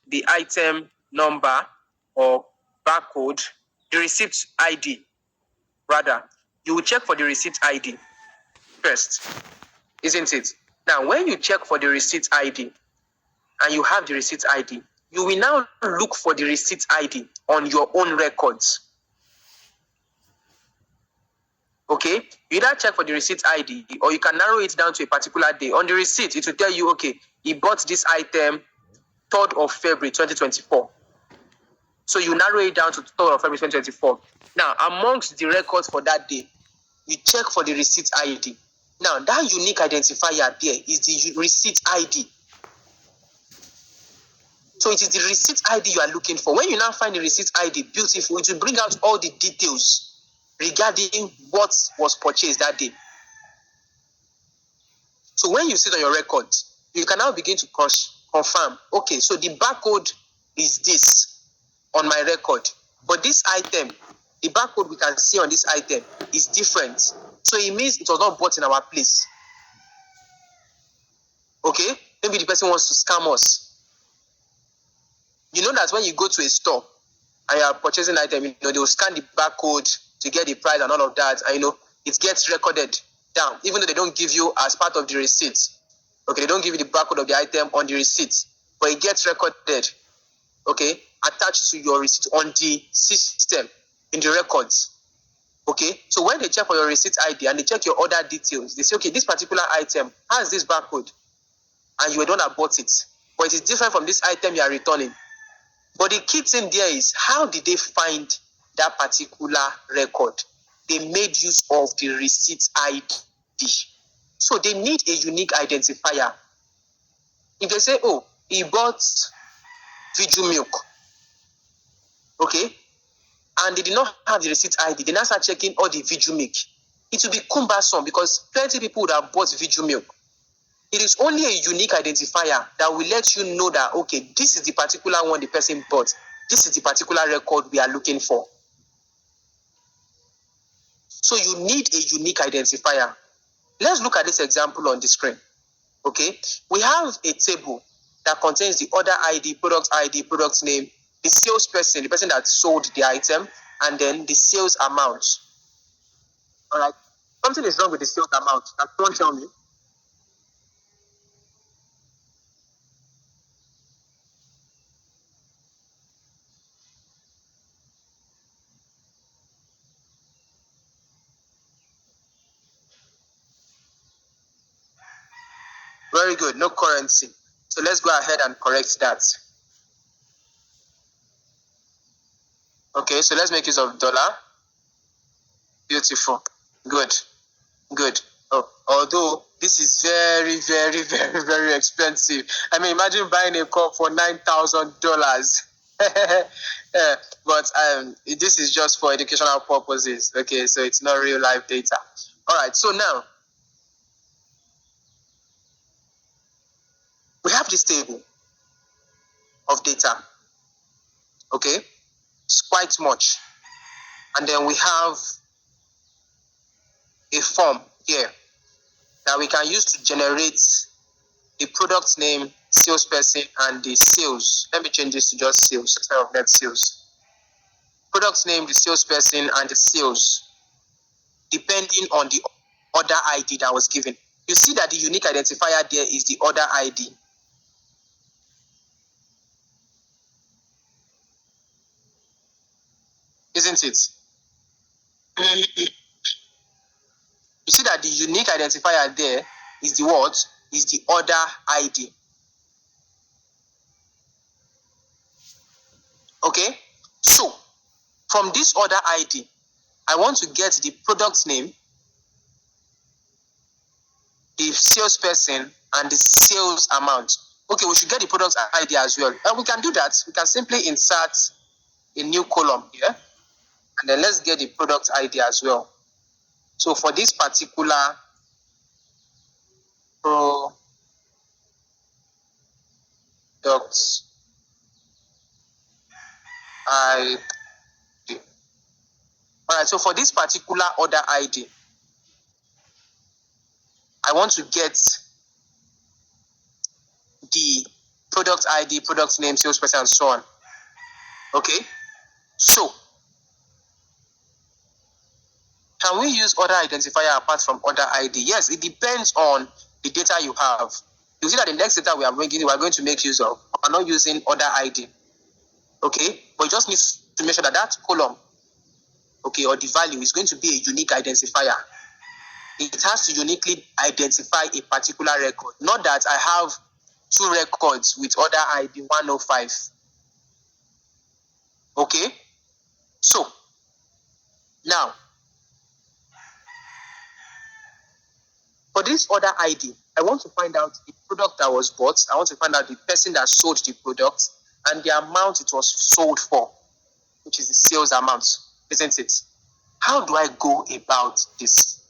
the item number or barcode, the receipt ID, rather. You will check for the receipt ID first, isn't it? Now, when you check for the receipt ID and you have the receipt ID, you will now look for the receipt ID on your own records. Okay, you either check for the receipt ID or you can narrow it down to a particular day. On the receipt, it will tell you, okay, he bought this item 3rd of February 2024. So you narrow it down to 3rd of February 2024. Now, amongst the records for that day, you check for the receipt ID. Now, that unique identifier there is the receipt ID. So it is the receipt ID you are looking for. When you now find the receipt ID, beautiful, it will bring out all the details regarding what was purchased that day. So when you see it on your records, you can now begin to confirm, okay, so the barcode is this on my record, but this item, the barcode we can see on this item is different. So it means it was not bought in our place. Okay? Maybe the person wants to scam us. You know that when you go to a store and you are purchasing an item, they will scan the barcode to get the price and all of that, and it gets recorded down, even though they don't give you as part of the receipt. Okay, they don't give you the barcode of the item on the receipt, but it gets recorded, okay, attached to your receipt on the system in the records. Okay, so when they check for your receipt ID and they check your order details, they say, okay, this particular item has this barcode, and you don't have bought it, but it is different from this item you are returning. But the key thing there is, how did they find that particular record? They made use of the receipt ID. So they need a unique identifier. If they say, oh, he bought Viju milk, okay, and they did not have the receipt ID, they now start checking all the Viju milk. It will be cumbersome because plenty of people would have bought Viju milk. It is only a unique identifier that will let you know that, okay, this is the particular one the person bought. This is the particular record we are looking for. So you need a unique identifier. Let's look at this example on the screen. Okay, we have a table that contains the order ID, product name, the salesperson, the person that sold the item, and then the sales amount. All right, something is wrong with the sales amount. Can someone tell me? Very good, no currency. So let's go ahead and correct that. Okay, so let's make use of dollar. Beautiful. Good. Oh, although this is very, very, very, very expensive. I mean, imagine buying a cup for $9,000. But this is just for educational purposes. Okay, so it's not real life data. All right, so now we have this table of data. Okay, it's quite much. And then we have a form here that we can use to generate the product name, salesperson, and the sales. Let me change this to just sales instead of net sales. Product name, the salesperson, and the sales, depending on the order ID that was given. You see that the unique identifier there is the order ID. Isn't it? You see that the unique identifier there is the what? Is the order ID. Okay? So, from this order ID, I want to get the product name, the salesperson, and the sales amount. Okay, we should get the product ID as well. And we can do that. We can simply insert a new column here. And then let's get the product ID as well. So for this particular product ID. All right, so for this particular order ID, I want to get the product ID, product name, salesperson, and so on. Okay, so can we use other identifier apart from other ID? Yes, it depends on the data you have. You see that the next data we are going to make use of are not using other ID. Okay, but you just need to make sure that that column, okay, or the value is going to be a unique identifier. It has to uniquely identify a particular record. Not that I have 2 records with other ID 105. Okay, so now for this other ID, I want to find out the product that was bought. I want to find out the person that sold the product and the amount it was sold for, which is the sales amount, isn't it? How do I go about this?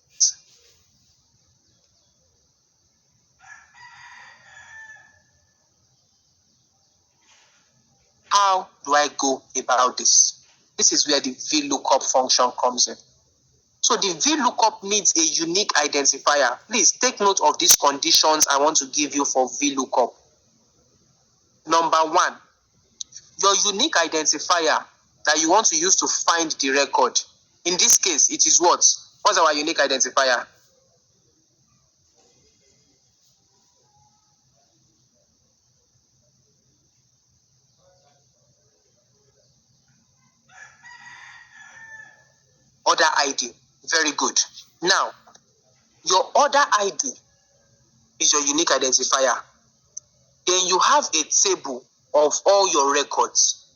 How do I go about this? This is where the VLOOKUP function comes in. So the VLOOKUP needs a unique identifier. Please take note of these conditions I want to give you for VLOOKUP. Number 1, your unique identifier that you want to use to find the record. In this case, it is what? What's our unique identifier? Order ID. Very good. Now, your order ID is your unique identifier. Then you have a table of all your records.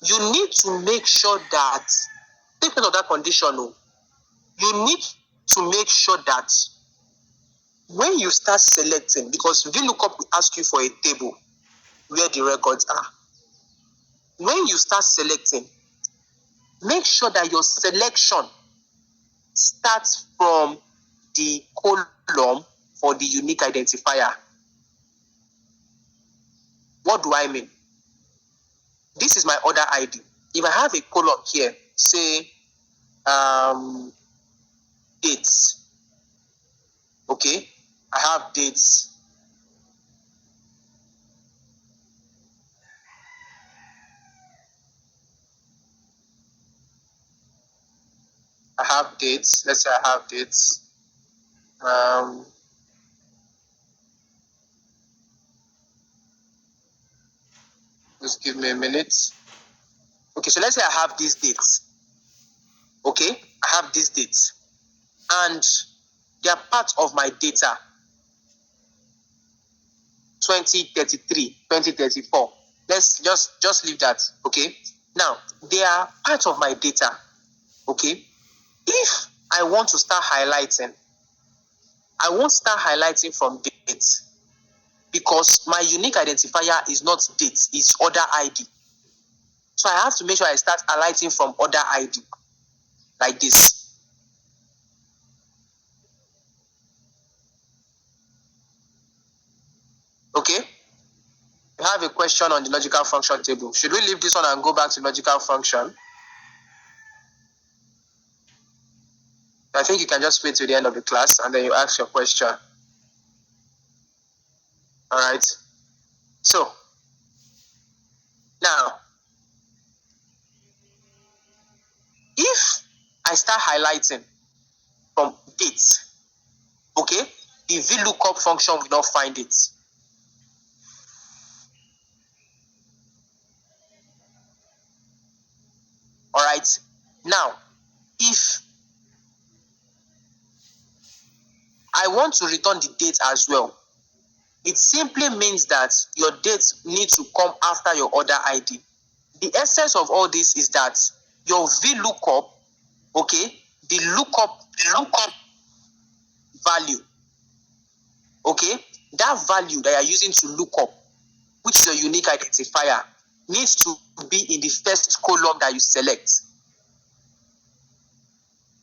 You need to make sure that, take note of that condition. You need to make sure that when you start selecting, because VLOOKUP will ask you for a table where the records are. When you start selecting, make sure that your selection starts from the column for the unique identifier. What do I mean? This is my order ID. If I have a column here, say dates. Okay, I have dates. I have dates. Let's say I have dates. Just give me a minute. Okay, so let's say I have these dates. Okay, I have these dates, and they are part of my data. 2033, 2034. Let's just leave that. Okay. Now they are part of my data. Okay. If I want to start highlighting, I won't start highlighting from dates because my unique identifier is not dates, it's order ID. So I have to make sure I start highlighting from order ID like this. Okay. We have a question on the logical function table. Should we leave this one and go back to logical function? I think you can just wait till the end of the class and then you ask your question. All right. So now, if I start highlighting from dates, okay, the VLOOKUP function will not find it. All right. Now, if I want to return the date as well, it simply means that your dates need to come after your order ID. The essence of all this is that your VLOOKUP, okay, the lookup value, okay, that value that you're using to look up, which is your unique identifier, needs to be in the first column that you select.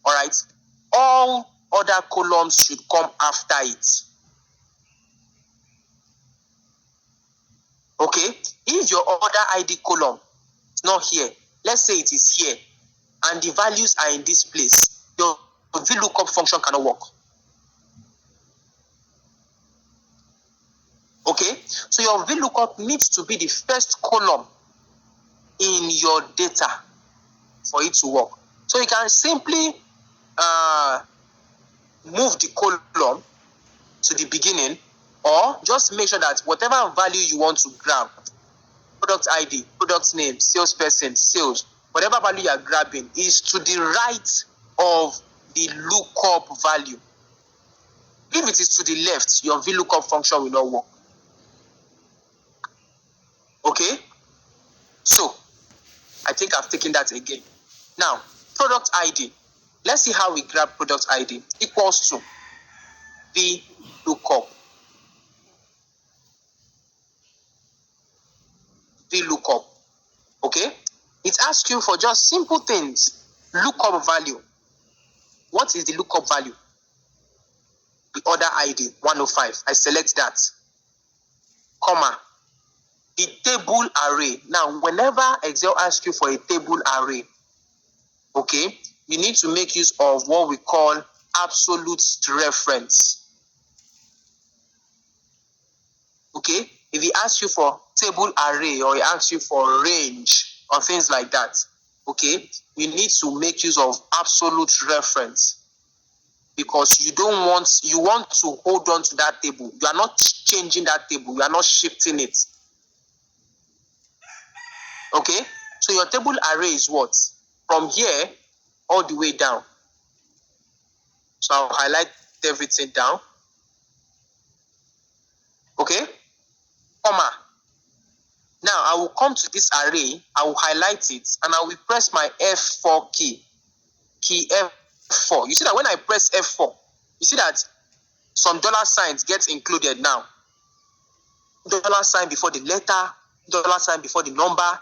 All right. All other columns should come after it. Okay. If your order ID column is not here, let's say it is here, and the values are in this place, your VLOOKUP function cannot work. Okay, so your VLOOKUP needs to be the first column in your data for it to work. So you can simply move the column to the beginning, or just make sure that whatever value you want to grab, product ID, product name, salesperson, sales, whatever value you are grabbing is to the right of the lookup value. If it is to the left, your VLOOKUP function will not work. Okay? So, I think I've taken that again. Now, product ID. Let's see how we grab product ID. Equals to VLOOKUP. VLOOKUP. Okay? It asks you for just simple things. Lookup value. What is the lookup value? The order ID 105. I select that. Comma. The table array. Now, whenever Excel asks you for a table array, okay, you need to make use of what we call absolute reference. Okay, if he asks you for table array or he asks you for range or things like that, okay, you need to make use of absolute reference, because you want to hold on to that table. You are not changing that table, you are not shifting it. Okay, so your table array is what? From here all the way down. So I'll highlight everything down. Okay, comma. Now I will come to this array, I will highlight it, and I will press my F4 key F4. You see that when I press F4, you see that some dollar signs get included now. Dollar sign before the letter, dollar sign before the number,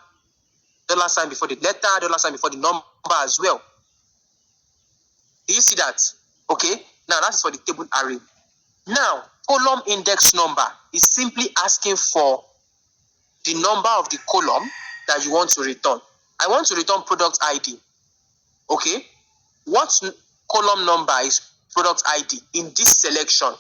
dollar sign before the letter, dollar sign before the number as well. Do you see that? Okay, now that is for the table array. Now, column index number is simply asking for the number of the column that you want to return. I want to return product ID. Okay, what column number is product ID in this selection?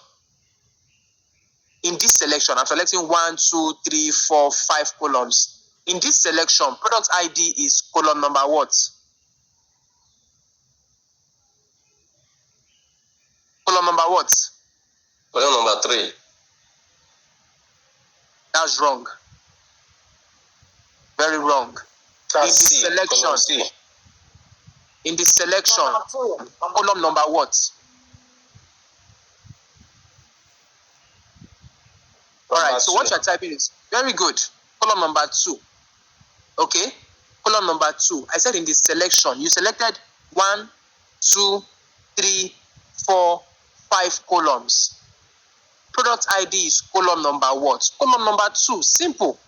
In this selection, I'm selecting 1, 2, 3, 4, 5 columns. In this selection, product ID is column number what? Column number what? Column number 3. That's wrong. Very wrong. That's in this selection, column number what? Alright, so what you're typing is very good. Column number 2. Okay? Column number 2. I said in this selection, you selected 1, 2, 3, 4, 5 columns. Product ID is column number what? Column number 2. Simple.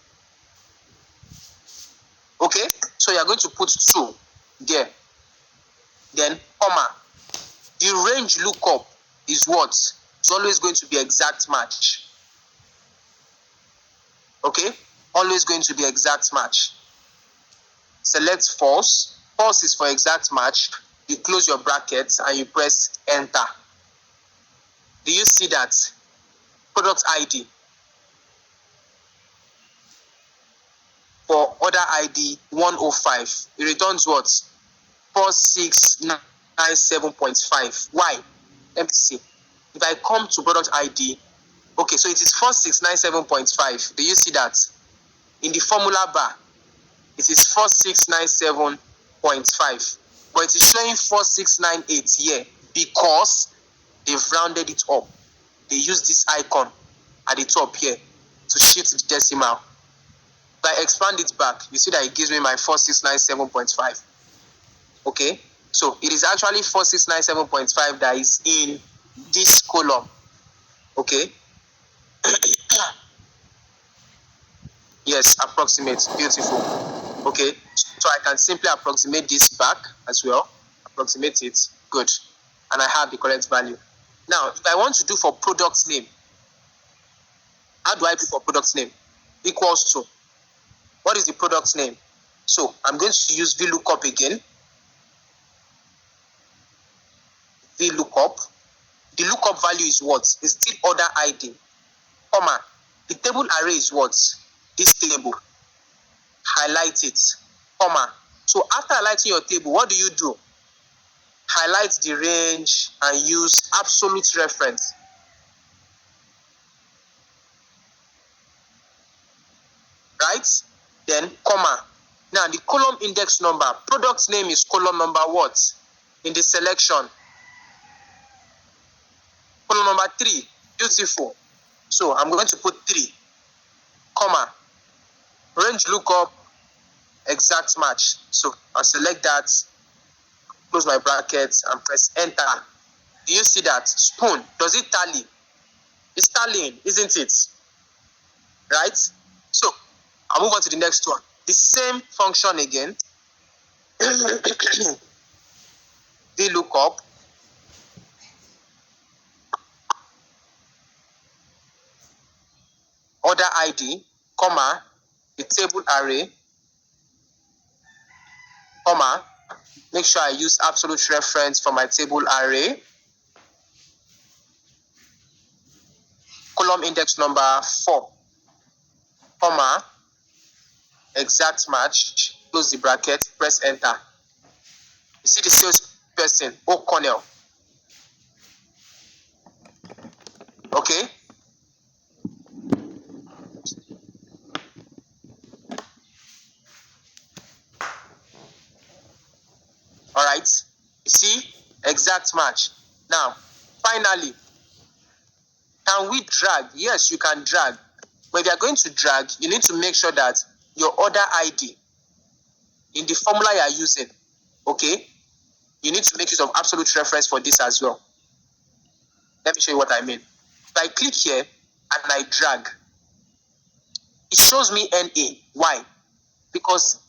Okay? So you're going to put 2 there. Then, comma. The range lookup is what? It's always going to be exact match. Okay? Always going to be exact match. Select false. False is for exact match. You close your brackets and you press enter. Do you see that? Product ID. For order ID 105, it returns what? 4697.5. Why? Let me see. If I come to product ID, okay, so it is 4697.5. Do you see that? In the formula bar, it is 4697.5. But it is showing 4698 here because they've rounded it up. They use this icon at the top here to shift the decimal. If I expand it back, you see that it gives me my 4697.5. Okay, so it is actually 4697.5 that is in this column. Okay. Yes, approximate. Beautiful. Okay, so I can simply approximate this back as well. Approximate it. Good. And I have the correct value. Now, if I want to do for product name, how do I do for product name? Equals to, what is the product name? So I'm going to use VLOOKUP again. VLOOKUP. The lookup value is what? Is still order ID, comma. The The table array is what? This table. Highlight it, comma. So after highlighting your table, what do? Highlight the range and use absolute reference. Right? Then comma. Now the column index number, product name is column number what? In the selection. Column number 3. Beautiful. So I'm going to put 3, comma. Range lookup, exact match. So I'll select that, close my brackets and press enter. Do you see that? Spoon, does it tally? It's tallying, isn't it? Right? So I'll move on to the next one. The same function again. VLOOKUP. Order ID, comma, the table array, comma, make sure I use absolute reference for my table array. Column index number 4, comma, exact match, close the bracket, press enter. You see the sales person, O'Connell. Okay? All right? You see? Exact match. Now, finally, can we drag? Yes, you can drag. But if you are going to drag, you need to make sure that your order ID in the formula you are using, okay, you need to make use of absolute reference for this as well. Let me show you what I mean. If I click here and I drag, it shows me NA. Why? Because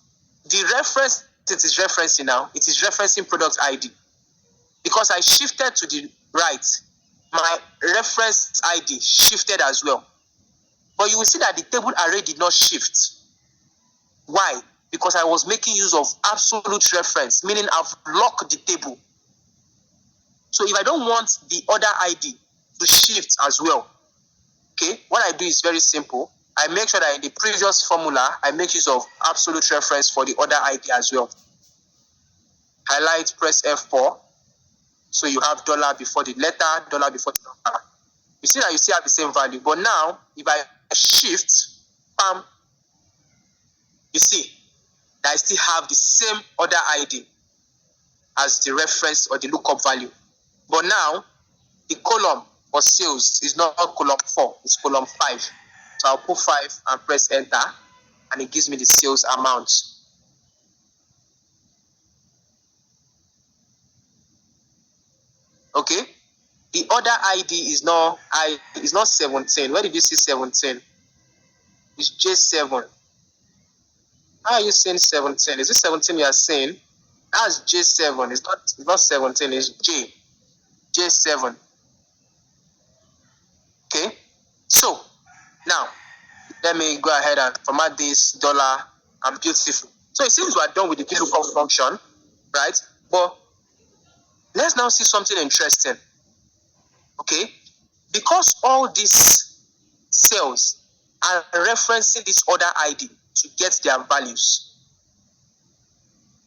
the reference it is referencing now, it is referencing product ID. Because I shifted to the right, my reference ID shifted as well. But you will see that the table array did not shift. Why? Because I was making use of absolute reference, meaning I've locked the table. So if I don't want the order ID to shift as well, okay, what I do is very simple. I make sure that in the previous formula, I make use of absolute reference for the order ID as well. Highlight, press F4. So you have dollar before the letter, dollar before the number. You see that you still have the same value. But now, if I shift, bam, you see that I still have the same order ID as the reference or the lookup value. But now, the column for sales is not column 4, it's column 5. So I'll put 5 and press enter, and it gives me the sales amount. Okay? The order ID is not 17. Where did you see 17? It's J7. How are you saying 17? Is it 17 you are saying? That's J7. It's not 17, it's J7. Okay? So now let me go ahead and format this dollar and beautiful. So it seems we are done with the VLOOKUP function, right? But let's now see something interesting. Okay? Because all these cells are referencing this order ID to get their values.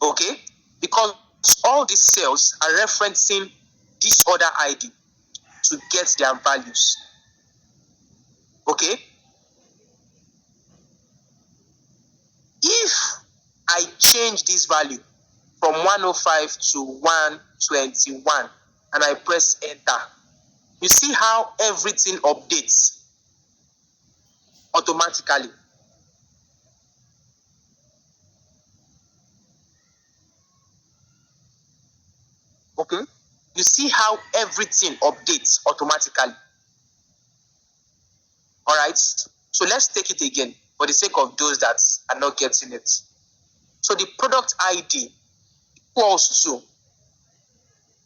Okay? Because all these cells are referencing this order ID to get their values. Okay? If I change this value from 105 to 121 and I press enter, you see how everything updates automatically. Okay? You see how everything updates automatically. All right? So let's take it again for the sake of those that are not getting it. So the product ID equals to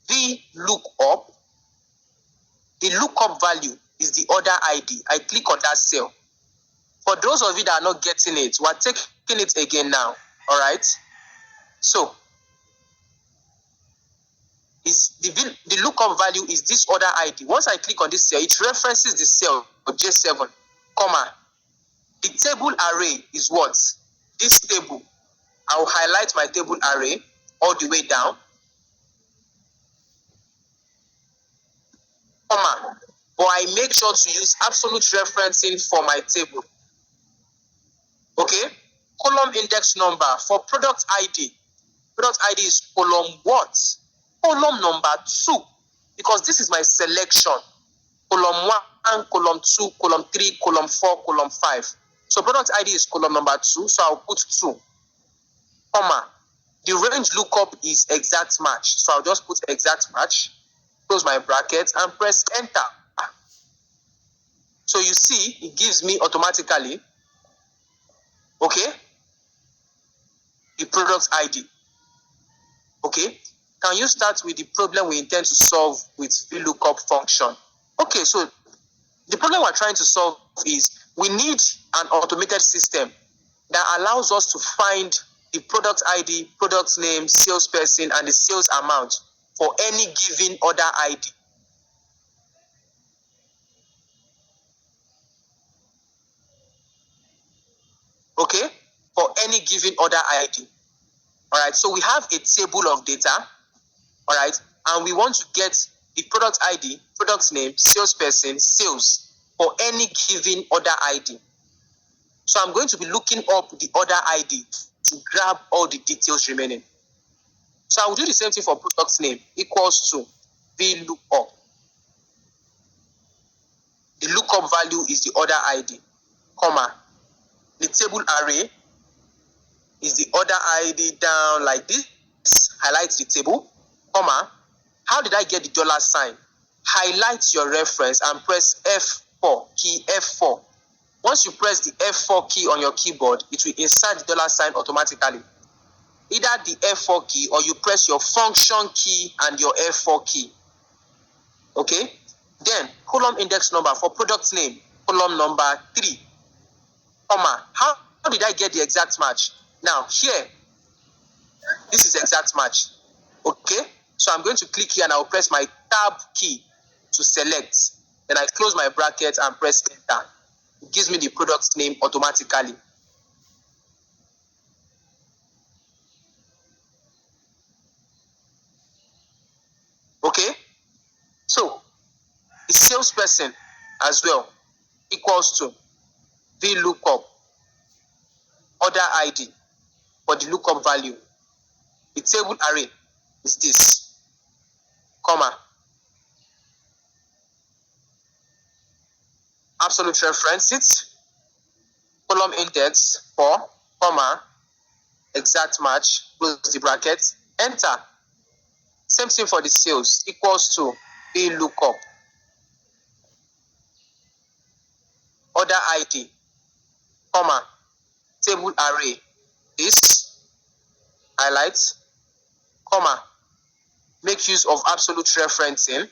VLOOKUP. The lookup value is the order ID. I click on that cell. For those of you that are not getting it, we're taking it again now. All right? So the lookup value is this order ID. Once I click on this cell, it references the cell J7, comma, The table array is what? This table. I'll highlight my table array all the way down, comma, but I make sure to use absolute referencing for my table. Okay? Column index number for product ID. Product ID is column what? Column number 2, because this is my selection. Column 1, column 2, column 3, column 4, column 5. So product ID is column number 2, so I'll put 2, comma. The range lookup is exact match, so I'll just put exact match, close my bracket, and press enter. So you see, it gives me automatically, okay, the product ID. Okay, can you start with the problem we intend to solve with VLOOKUP function? Okay, so the problem we're trying to solve is we need an automated system that allows us to find the product ID, product name, salesperson, and the sales amount for any given order ID. Okay, for any given order ID. All right, so we have a table of data, all right, and we want to get the product ID, product name, salesperson, sales for any given order ID. So I'm going to be looking up the order ID to grab all the details remaining. So I will do the same thing for product name, equals to VLOOKUP. The lookup value is the order ID, comma. The table array is the order ID down like this, highlight the table, comma. How did I get the dollar sign? Highlight your reference and press F4, key F4. Once you press the F4 key on your keyboard, it will insert the dollar sign automatically. Either the F4 key or you press your function key and your F4 key. Okay? Then, column index number for product name, column number 3, comma. How did I get the exact match? Now, here, this is exact match. Okay? So I'm going to click here and I'll press my tab key to select. Then I close my bracket and press enter. It gives me the product name automatically. Okay? So, the salesperson as well equals to VLOOKUP order ID for the lookup value. The table array is this, comma. Absolute reference it, column index 4, comma, exact match, close the bracket, enter. Same thing for the sales, equals to VLOOKUP order ID, comma, table array is, highlight, comma, make use of absolute referencing,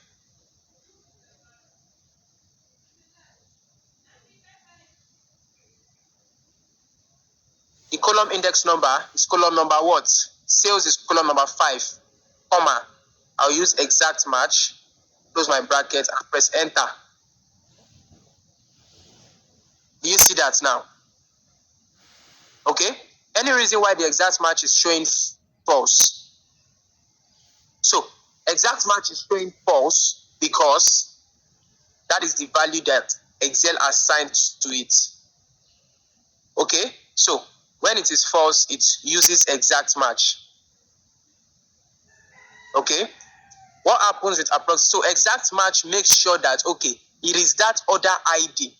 the column index number is column number what? Sales is column number 5, comma, I'll use exact match, close my bracket and press enter. Do you see that now? Okay? Any reason why the exact match is showing false? So, exact match is showing false because that is the value that Excel assigned to it. Okay? So, when it is false, it uses exact match. Okay? What happens with approximate? So, exact match makes sure that, okay, it is that order ID.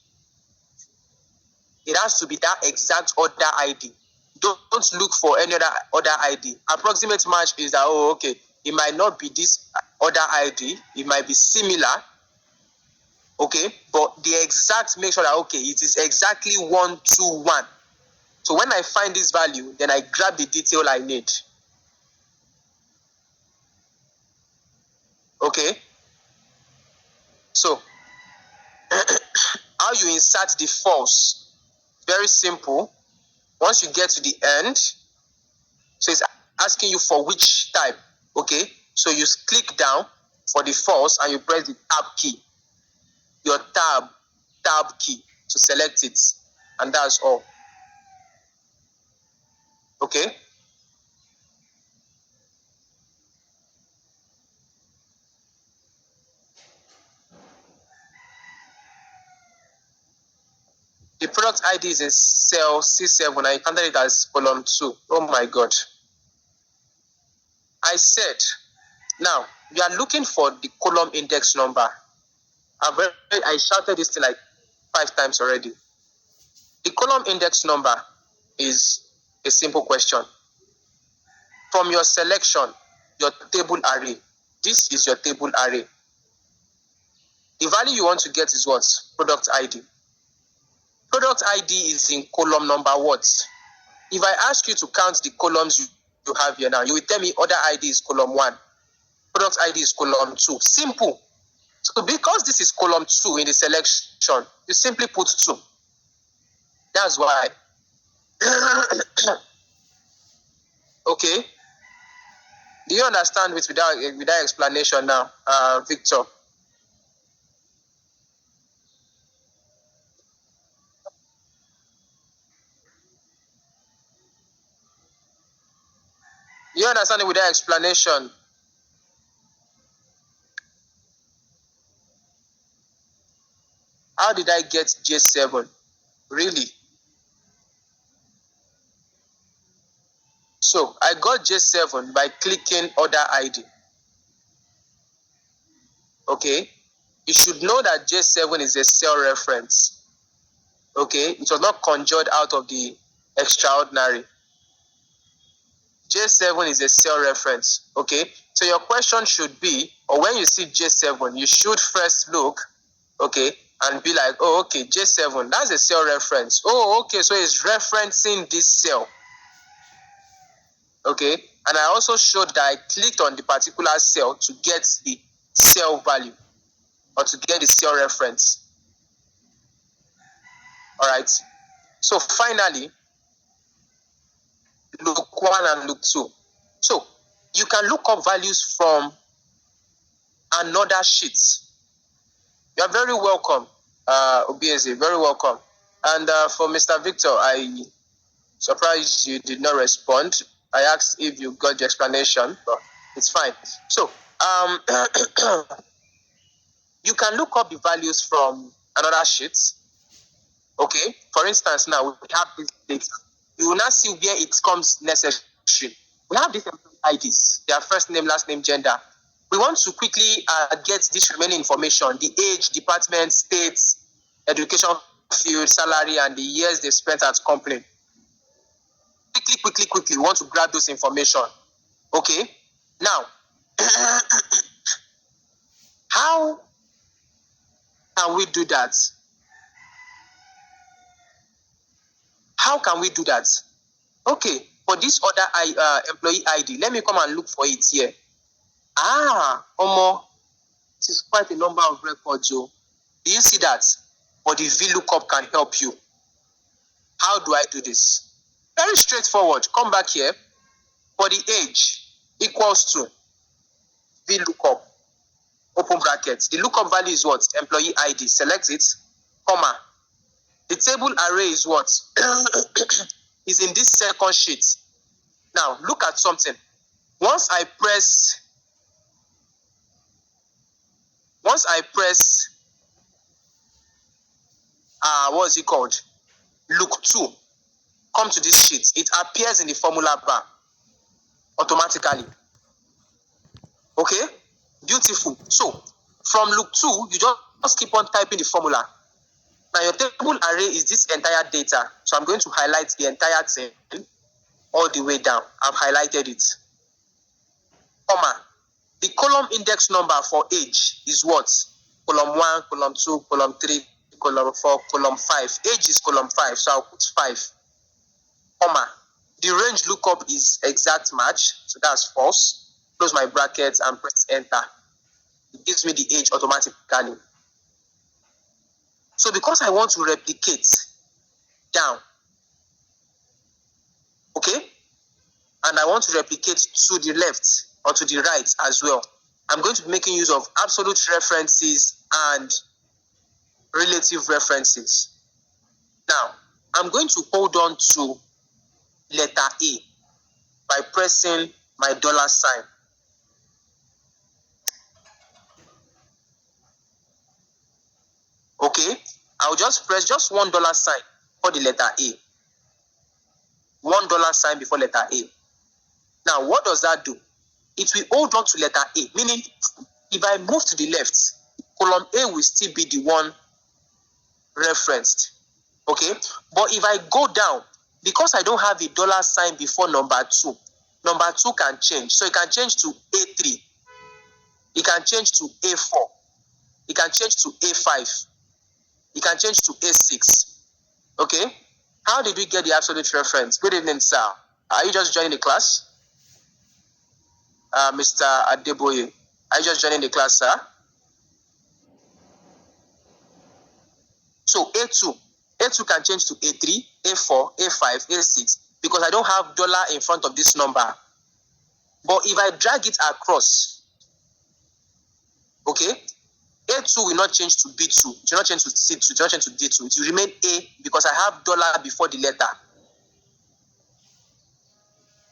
It has to be that exact order ID. Don't look for any other ID. Approximate match is that, oh, okay, it might not be this order ID. It might be similar. Okay, but the exact, make sure that, okay, it is exactly 1, 2, 1. So when I find this value, then I grab the detail I need. Okay. So, how you insert the false? Very simple. Once you get to the end, so it's asking you for which type. Okay. So you click down for the false and you press the tab key. Your tab key to select it. and that's all. Okay? The product ID is in cell C7 and you counted it as column 2. Oh my God. I said, now, we are looking for the column index number. I shouted this thing like 5 times already. The column index number is a simple question. From your selection, your table array, this is your table array. The value you want to get is what? Product ID. Product ID is in column number what? If I ask you to count the columns you have here now, you will tell me order ID is column 1. Product ID is column 2. Simple. So because this is column 2 in the selection, you simply put 2. That's why. Okay. Do you understand without explanation now, Victor? You understand it without explanation? How did I get J7? Really? So I got J7 by clicking order ID. Okay? You should know that J7 is a cell reference. Okay? It was not conjured out of the extraordinary. J7 is a cell reference. Okay? So your question should be, or when you see J7, you should first look, okay, and be like, oh, okay, J7, that's a cell reference. Oh, okay, so it's referencing this cell. Okay, and I also showed that I clicked on the particular cell to get the cell value or to get the cell reference. All right, so finally, look 1 and look 2. So you can look up values from another sheet. You are very welcome, Obieze, very welcome. And for Mr. Victor, I surprised you did not respond. I asked if you got the explanation, but it's fine. So, you can look up the values from another sheet. Okay, for instance, now we have this data. You will now see where it comes necessary. We have these IDs, their first name, last name, gender. We want to quickly get this remaining information: the age, department, state, education field, salary, and the years they spent at company. Quickly, we want to grab those information. Okay, now, how can we do that? How can we do that? Okay, for this other employee ID, let me come and look for it here. Omo, this is quite a number of records, Joe. Do you see that? But the VLOOKUP can help you. How do I do this? Very straightforward. Come back here. For the age equals to VLOOKUP, open brackets. The lookup value is what? Employee ID. Select it, comma. The table array is what? Is in this second sheet. Now, look at something. Once I press, what is it called? Look 2. Come to this sheet. It appears in the formula bar automatically. Okay? Beautiful. So, from look 2, you just keep on typing the formula. Now, your table array is this entire data. So, I'm going to highlight the entire thing all the way down. I've highlighted it. Comma. The column index number for age is what? Column 1, column 2, column 3, column 4, column 5. Age is column 5, so I'll put 5. Comma. The range lookup is exact match, so that's false. Close my brackets and press enter. It gives me the age automatically. So because I want to replicate down, okay, and I want to replicate to the left or to the right as well, I'm going to be making use of absolute references and relative references. Now, I'm going to hold on to letter A by pressing my dollar sign. Okay, I'll just press just $1 sign for the letter A. $1 sign before letter A. Now, what does that do? It will hold on to letter A, meaning if I move to the left, column A will still be the one referenced. Okay, but if I go down, because I don't have a dollar sign before number 2 can change. So it can change to A3, it can change to A4, it can change to A5, it can change to A6. Okay, how did we get the absolute reference? Good evening, sir. Are you just joining the class? Mr. Adeboye, are you just joining the class, sir? So A2 can change to A3, A4, A5, A6 because I don't have dollar in front of this number. But if I drag it across, okay, A2 will not change to B2, it will not change to C2, it will not change to D2, it will remain A because I have dollar before the letter.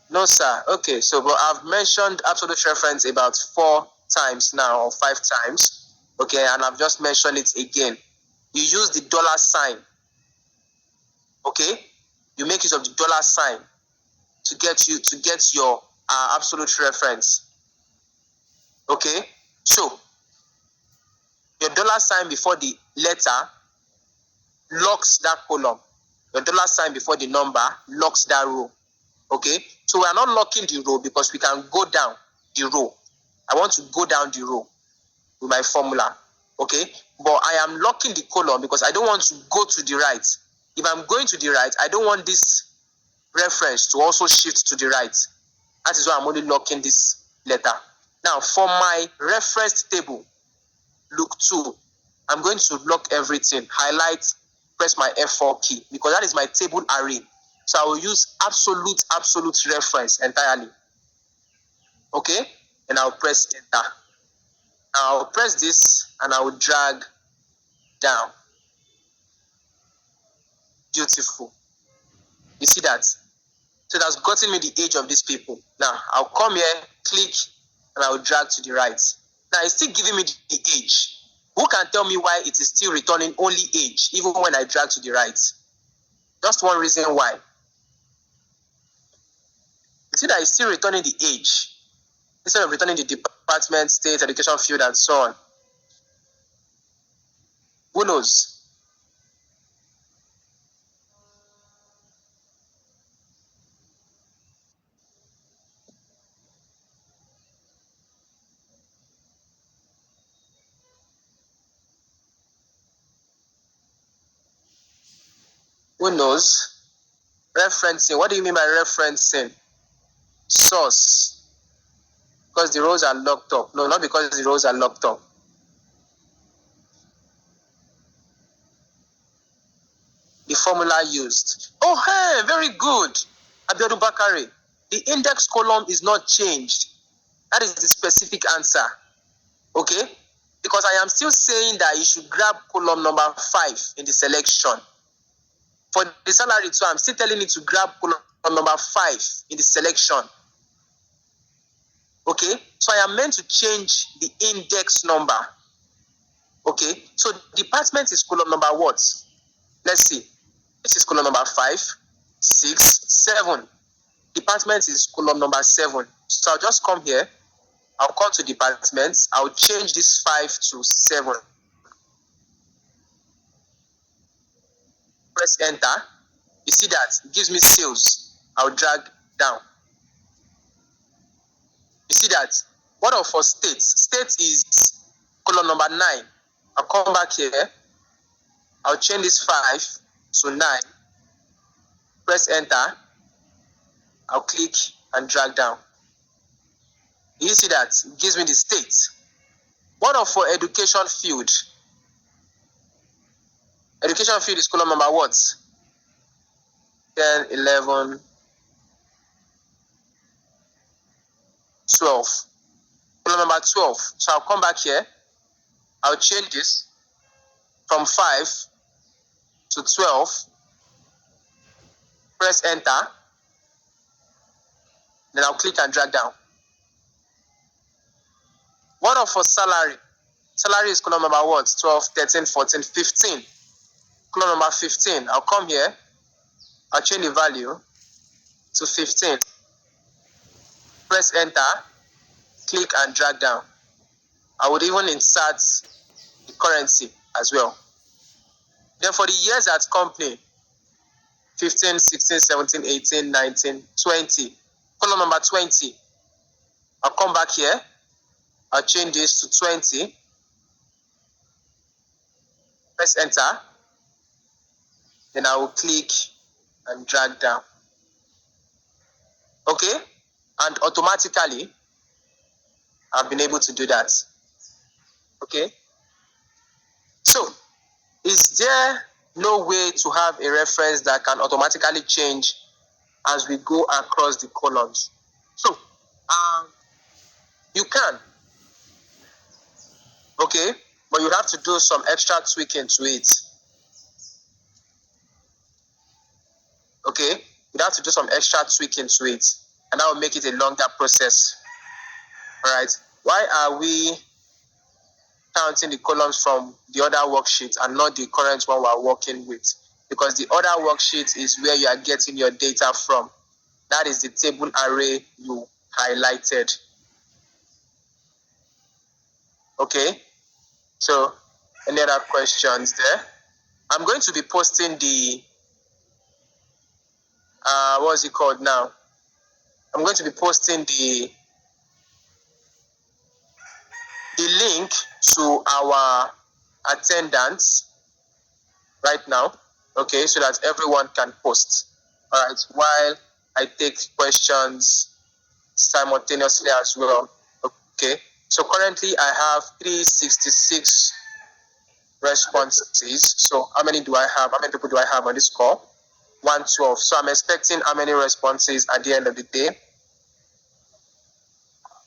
No, sir. Okay, so but I've mentioned absolute reference about 4 times now or 5 times. Okay, and I've just mentioned it again. You use the dollar sign. Okay, you make use of the dollar sign to get your absolute reference. Okay, so your dollar sign before the letter locks that column. Your dollar sign before the number locks that row. Okay, so we are not locking the row because we can go down the row. I want to go down the row with my formula. Okay, but I am locking the column because I don't want to go to the right. If I'm going to the right, I don't want this reference to also shift to the right. That is why I'm only locking this letter. Now, for my reference table, look 2, I'm going to lock everything, highlight, press my F4 key because that is my table array. So I will use absolute reference entirely. Okay, and I'll press enter. I'll press this and I will drag down. Beautiful. You see that? So that's gotten me the age of these people. Now I'll come here, click, and I will drag to the right. Now it's still giving me the age. Who can tell me why it is still returning only age, even when I drag to the right? Just one reason why. You see that it's still returning the age instead of returning the department, state, education field, and so on. Who knows? Who knows? Referencing. What do you mean by referencing? Source. Because the rows are locked up. No, not because the rows are locked up. The formula used. Oh, hey, very good. Abiodun Bakare. The index column is not changed. That is the specific answer. Okay? Because I am still saying that you should grab column number 5 in the selection. For the salary too, I'm still telling you to grab column number 5 in the selection. Okay? So I am meant to change the index number. Okay? So department is column number what? Let's see. This is column number 5, 6, 7. Department is column number 7. So I'll just come here. I'll come to departments. I'll change this 5 to 7. Press enter. You see that? It gives me sales. I'll drag down. You see that? What of for state? State is column number 9. I'll come back here. I'll change this 5 to 9. Press enter. I'll click and drag down. You see that? It gives me the state. What of for education field? Education field is column number what? 10, 11, 12. Column number 12. So I'll come back here. I'll change this from 5 to 12. Press enter. Then I'll click and drag down. What of for salary? Salary is column number what? 12, 13, 14, 15. Column number 15. I'll come here. I'll change the value to 15. Press enter. Click and drag down. I would even insert the currency as well. Then for the years at company, 15, 16, 17, 18, 19, 20. Column number 20. I'll come back here. I'll change this to 20. Press enter. Then I will click and drag down. Okay? And automatically, I've been able to do that. Okay? So, is there no way to have a reference that can automatically change as we go across the columns? So, you can. Okay? But you have to do some extra tweaking to it. Okay? You have to do some extra tweaking to it. And that will make it a longer process. Alright? Why are we counting the columns from the other worksheet and not the current one we're working with? Because the other worksheet is where you are getting your data from. That is the table array you highlighted. Okay? So, any other questions there? I'm going to be posting the, what's it called now? I'm going to be posting the link to our attendance right now, okay, so that everyone can post. All right, while I take questions simultaneously as well. Okay, so currently I have 366 responses. So how many do I have? How many people do I have on this call? 112. So I'm expecting how many responses at the end of the day?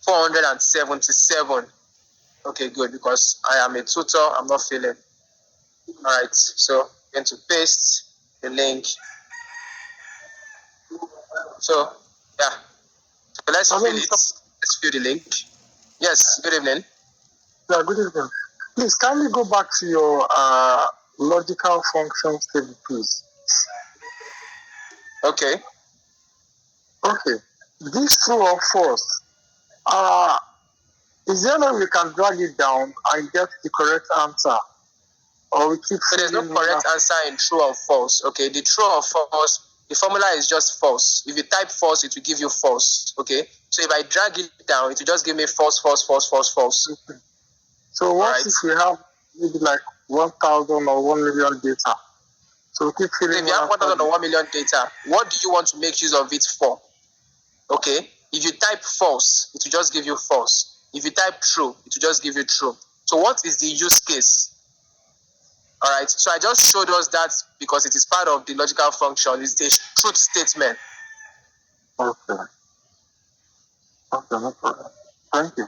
477. Okay, good, because I am a tutor, I'm not feeling. All right, so I'm going to paste the link. So, yeah, so let's fill it. Let's fill the link. Yes, good evening. Yeah, good evening. Please, kindly go back to your logical functions table, please. Okay. Okay. This true or false, is there no way we can drag it down and get the correct answer? Or we keep So there's no correct answer in true or false. Okay, the true or false, the formula is just false. If you type false, it will give you false. Okay, so if I drag it down, it will just give me false, false, false, false, false. Okay. So what if we have maybe like 1,000 or 1 million data? So we keep filling. If you have 1,000 or 1 million data, what do you want to make use of it for? Okay, if you type false, it will just give you false. If you type true, it will just give you true. So what is the use case? All right, so I just showed us that because it is part of the logical function. It's a truth statement. Okay. Okay, no problem. Thank you.